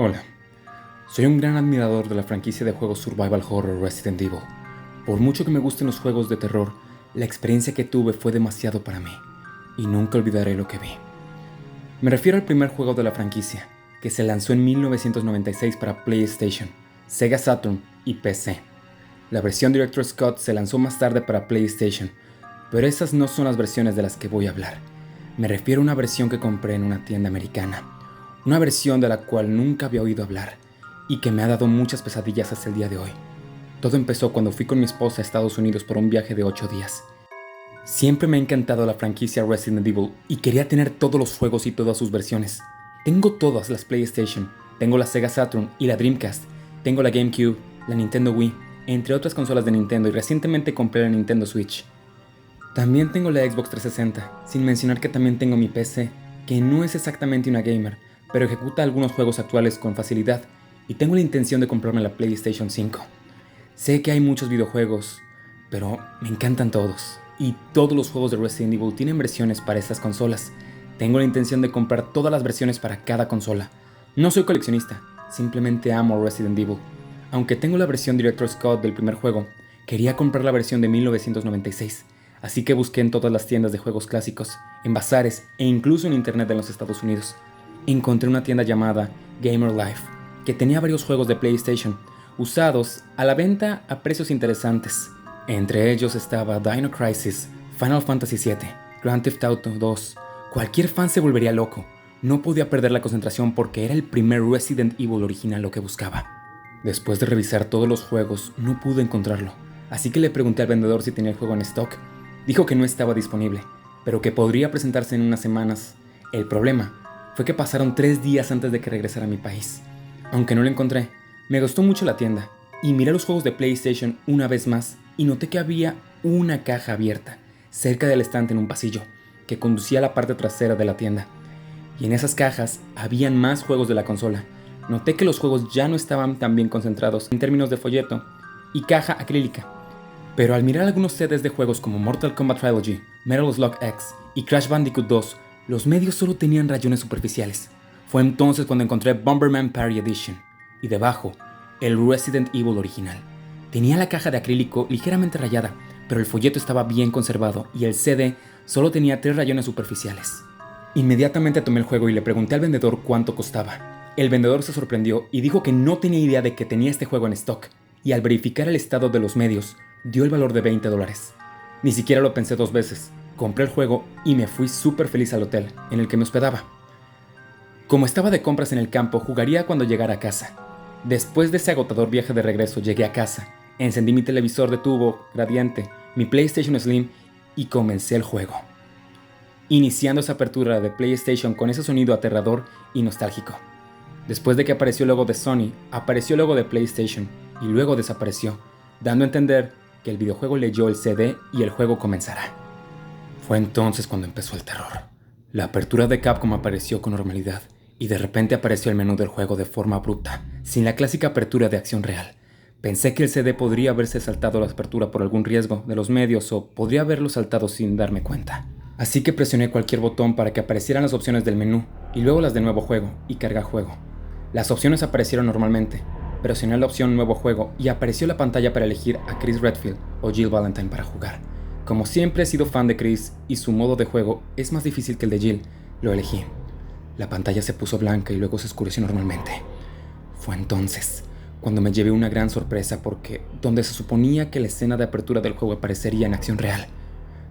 Hola, soy un gran admirador de la franquicia de juegos Survival Horror Resident Evil. Por mucho que me gusten los juegos de terror, la experiencia que tuve fue demasiado para mí, y nunca olvidaré lo que vi. Me refiero al primer juego de la franquicia, que se lanzó en 1996 para PlayStation, Sega Saturn y PC. La versión Director's Cut se lanzó más tarde para PlayStation, pero esas no son las versiones de las que voy a hablar. Me refiero a una versión que compré en una tienda americana, una versión de la cual nunca había oído hablar y que me ha dado muchas pesadillas hasta el día de hoy. Todo empezó cuando fui con mi esposa a Estados Unidos por un viaje de 8 días. Siempre me ha encantado la franquicia Resident Evil y quería tener todos los juegos y todas sus versiones. Tengo todas las PlayStation, tengo la Sega Saturn y la Dreamcast, tengo la GameCube, la Nintendo Wii, entre otras consolas de Nintendo, y recientemente compré la Nintendo Switch. También tengo la Xbox 360, sin mencionar que también tengo mi PC, que no es exactamente una gamer, pero ejecuta algunos juegos actuales con facilidad, y tengo la intención de comprarme la PlayStation 5. Sé que hay muchos videojuegos, pero me encantan todos, y todos los juegos de Resident Evil tienen versiones para estas consolas. Tengo la intención de comprar todas las versiones para cada consola. No soy coleccionista, simplemente amo Resident Evil. Aunque tengo la versión Director's Cut del primer juego, quería comprar la versión de 1996, así que busqué en todas las tiendas de juegos clásicos, en bazares e incluso en internet de los Estados Unidos. Encontré una tienda llamada Gamer Life, que tenía varios juegos de PlayStation, usados a la venta a precios interesantes. Entre ellos estaba Dino Crisis, Final Fantasy VII, Grand Theft Auto 2. Cualquier fan se volvería loco. No podía perder la concentración porque era el primer Resident Evil original lo que buscaba. Después de revisar todos los juegos, no pude encontrarlo, así que le pregunté al vendedor si tenía el juego en stock. Dijo que no estaba disponible, pero que podría presentarse en unas semanas. El problema fue que pasaron 3 días antes de que regresara a mi país. Aunque no lo encontré, me gustó mucho la tienda, y miré los juegos de PlayStation una vez más y noté que había una caja abierta, cerca del estante en un pasillo, que conducía a la parte trasera de la tienda. Y en esas cajas habían más juegos de la consola. Noté que los juegos ya no estaban tan bien concentrados en términos de folleto y caja acrílica. Pero al mirar algunos CDs de juegos como Mortal Kombat Trilogy, Metal Slug X y Crash Bandicoot 2, los medios solo tenían rayones superficiales. Fue entonces cuando encontré Bomberman Party Edition, y debajo, el Resident Evil original. Tenía la caja de acrílico ligeramente rayada, pero el folleto estaba bien conservado y el CD solo tenía 3 rayones superficiales. Inmediatamente tomé el juego y le pregunté al vendedor cuánto costaba. El vendedor se sorprendió y dijo que no tenía idea de que tenía este juego en stock, y al verificar el estado de los medios, dio el valor de $20. Ni siquiera lo pensé 2 veces. Compré el juego y me fui súper feliz al hotel en el que me hospedaba. Como estaba de compras en el campo, jugaría cuando llegara a casa. Después de ese agotador viaje de regreso, llegué a casa, encendí mi televisor de tubo gradiente, mi PlayStation Slim, y comencé el juego. Iniciando esa apertura de PlayStation con ese sonido aterrador y nostálgico. Después de que apareció el logo de Sony, apareció el logo de PlayStation y luego desapareció, dando a entender que el videojuego leyó el CD y el juego comenzará. Fue entonces cuando empezó el terror. La apertura de Capcom apareció con normalidad y de repente apareció el menú del juego de forma abrupta, sin la clásica apertura de acción real. Pensé que el CD podría haberse saltado la apertura por algún riesgo de los medios, o podría haberlo saltado sin darme cuenta. Así que presioné cualquier botón para que aparecieran las opciones del menú y luego las de nuevo juego y carga juego. Las opciones aparecieron normalmente. Presioné la opción nuevo juego y apareció la pantalla para elegir a Chris Redfield o Jill Valentine para jugar. Como siempre he sido fan de Chris y su modo de juego es más difícil que el de Jill, lo elegí. La pantalla se puso blanca y luego se oscureció normalmente. Fue entonces cuando me llevé una gran sorpresa, porque donde se suponía que la escena de apertura del juego aparecería en acción real,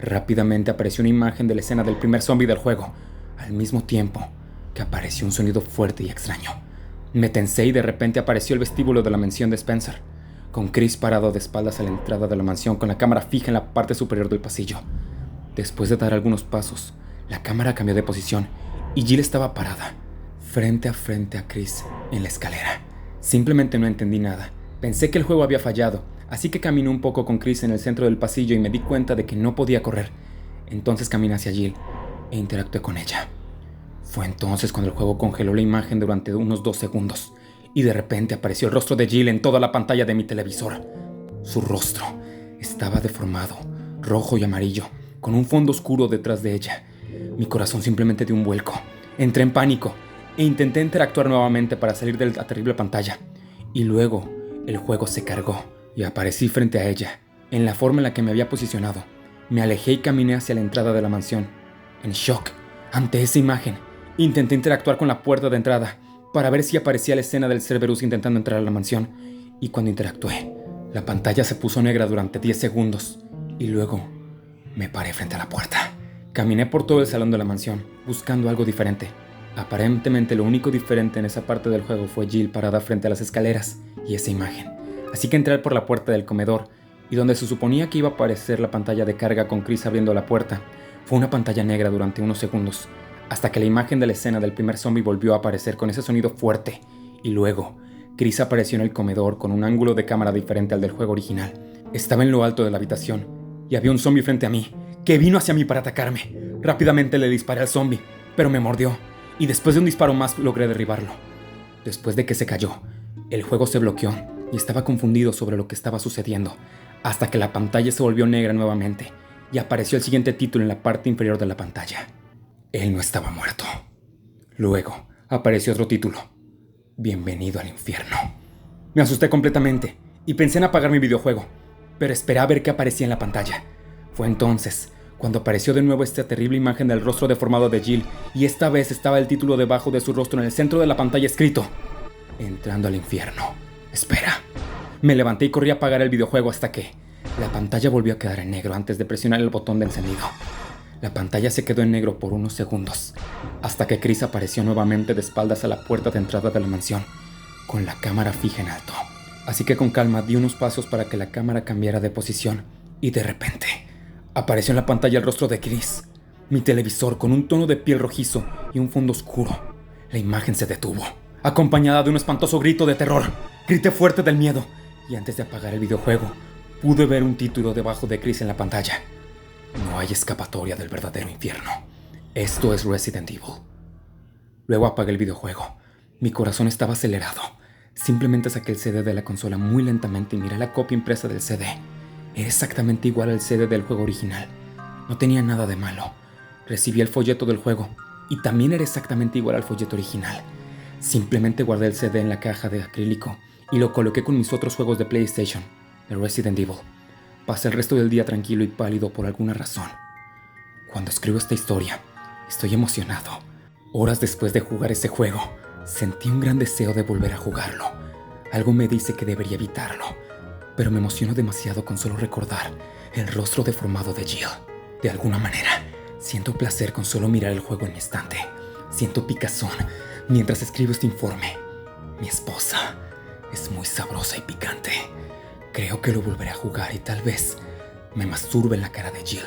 rápidamente apareció una imagen de la escena del primer zombie del juego, al mismo tiempo que apareció un sonido fuerte y extraño. Me tensé y de repente apareció el vestíbulo de la mansión de Spencer, con Chris parado de espaldas a la entrada de la mansión con la cámara fija en la parte superior del pasillo. Después de dar algunos pasos, la cámara cambió de posición y Jill estaba parada, frente a Chris, en la escalera. Simplemente no entendí nada. Pensé que el juego había fallado, así que caminé un poco con Chris en el centro del pasillo y me di cuenta de que no podía correr. Entonces caminé hacia Jill e interactué con ella. Fue entonces cuando el juego congeló la imagen durante unos 2 segundos y de repente apareció el rostro de Jill en toda la pantalla de mi televisor. Su rostro estaba deformado, rojo y amarillo, con un fondo oscuro detrás de ella. Mi corazón simplemente dio un vuelco. Entré en pánico e intenté interactuar nuevamente para salir de la terrible pantalla. Y luego, el juego se cargó y aparecí frente a ella, en la forma en la que me había posicionado. Me alejé y caminé hacia la entrada de la mansión. En shock, ante esa imagen, intenté interactuar con la puerta de entrada para ver si aparecía la escena del Cerberus intentando entrar a la mansión. Y cuando interactué, la pantalla se puso negra durante 10 segundos. Y luego, me paré frente a la puerta. Caminé por todo el salón de la mansión, buscando algo diferente. Aparentemente lo único diferente en esa parte del juego fue Jill parada frente a las escaleras y esa imagen. Así que entré por la puerta del comedor, y donde se suponía que iba a aparecer la pantalla de carga con Chris abriendo la puerta, fue una pantalla negra durante unos segundos, hasta que la imagen de la escena del primer zombie volvió a aparecer con ese sonido fuerte, y luego, Chris apareció en el comedor con un ángulo de cámara diferente al del juego original. Estaba en lo alto de la habitación, y había un zombie frente a mí, que vino hacia mí para atacarme. Rápidamente le disparé al zombie, pero me mordió, y después de un disparo más logré derribarlo. Después de que se cayó, el juego se bloqueó y estaba confundido sobre lo que estaba sucediendo, hasta que la pantalla se volvió negra nuevamente y apareció el siguiente título en la parte inferior de la pantalla. Él no estaba muerto. Luego apareció otro título: Bienvenido al infierno. Me asusté completamente y pensé en apagar mi videojuego, pero esperé a ver qué aparecía en la pantalla. Fue entonces cuando apareció de nuevo esta terrible imagen del rostro deformado de Jill, y esta vez estaba el título debajo de su rostro en el centro de la pantalla escrito: Entrando al infierno. Espera. Me levanté y corrí a apagar el videojuego hasta que la pantalla volvió a quedar en negro antes de presionar el botón de encendido. La pantalla se quedó en negro por unos segundos, hasta que Chris apareció nuevamente de espaldas a la puerta de entrada de la mansión, con la cámara fija en alto. Así que con calma di unos pasos para que la cámara cambiara de posición, y de repente apareció en la pantalla el rostro de Chris, mi televisor con un tono de piel rojizo y un fondo oscuro. La imagen se detuvo, acompañada de un espantoso grito de terror. Grité fuerte del miedo, y antes de apagar el videojuego, pude ver un título debajo de Chris en la pantalla: No hay escapatoria del verdadero infierno. Esto es Resident Evil. Luego apagué el videojuego. Mi corazón estaba acelerado. Simplemente saqué el CD de la consola muy lentamente y miré la copia impresa del CD. Era exactamente igual al CD del juego original. No tenía nada de malo. Recibí el folleto del juego, y también era exactamente igual al folleto original. Simplemente guardé el CD en la caja de acrílico y lo coloqué con mis otros juegos de PlayStation, de Resident Evil. Pasé el resto del día tranquilo y pálido por alguna razón. Cuando escribo esta historia, estoy emocionado. Horas después de jugar ese juego, sentí un gran deseo de volver a jugarlo. Algo me dice que debería evitarlo, pero me emociono demasiado con solo recordar el rostro deformado de Jill. De alguna manera, siento placer con solo mirar el juego en mi estante. Siento picazón mientras escribo este informe. Mi esposa es muy sabrosa y picante. Creo que lo volveré a jugar y tal vez me masturbe en la cara de Jill.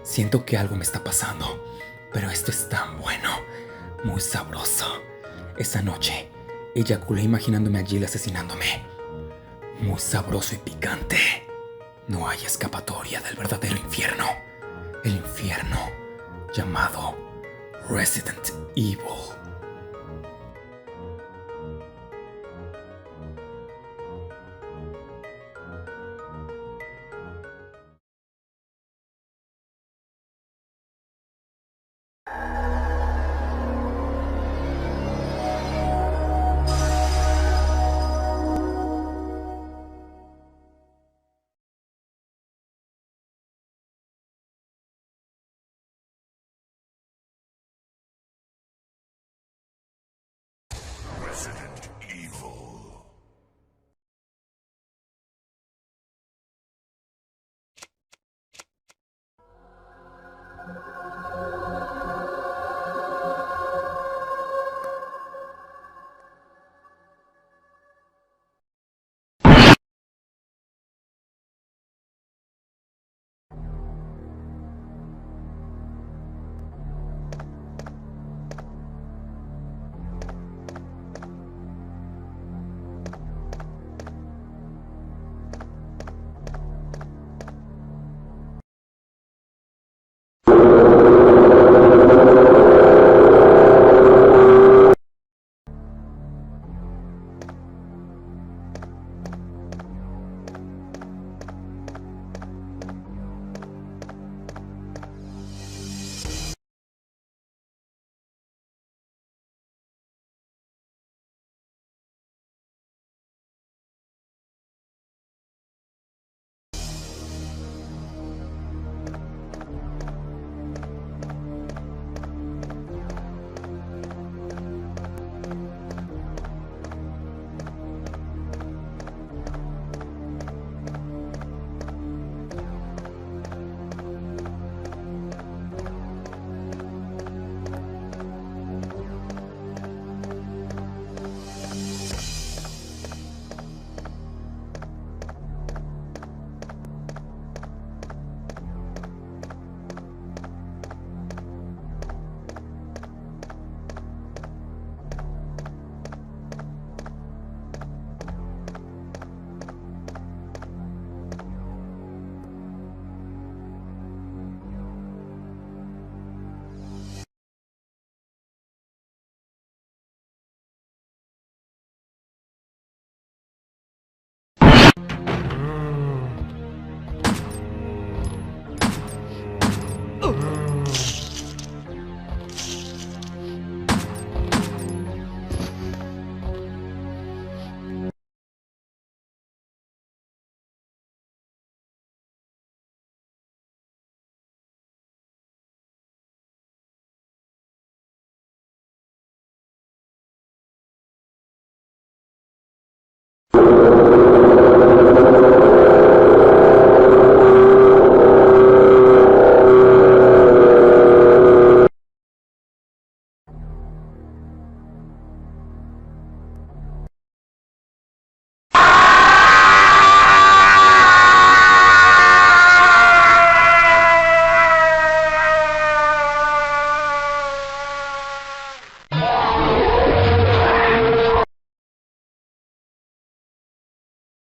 Siento que algo me está pasando, pero esto es tan bueno, muy sabroso. Esa noche, eyaculé imaginándome a Jill asesinándome. Muy sabroso y picante. No hay escapatoria del verdadero infierno. El infierno llamado Resident Evil.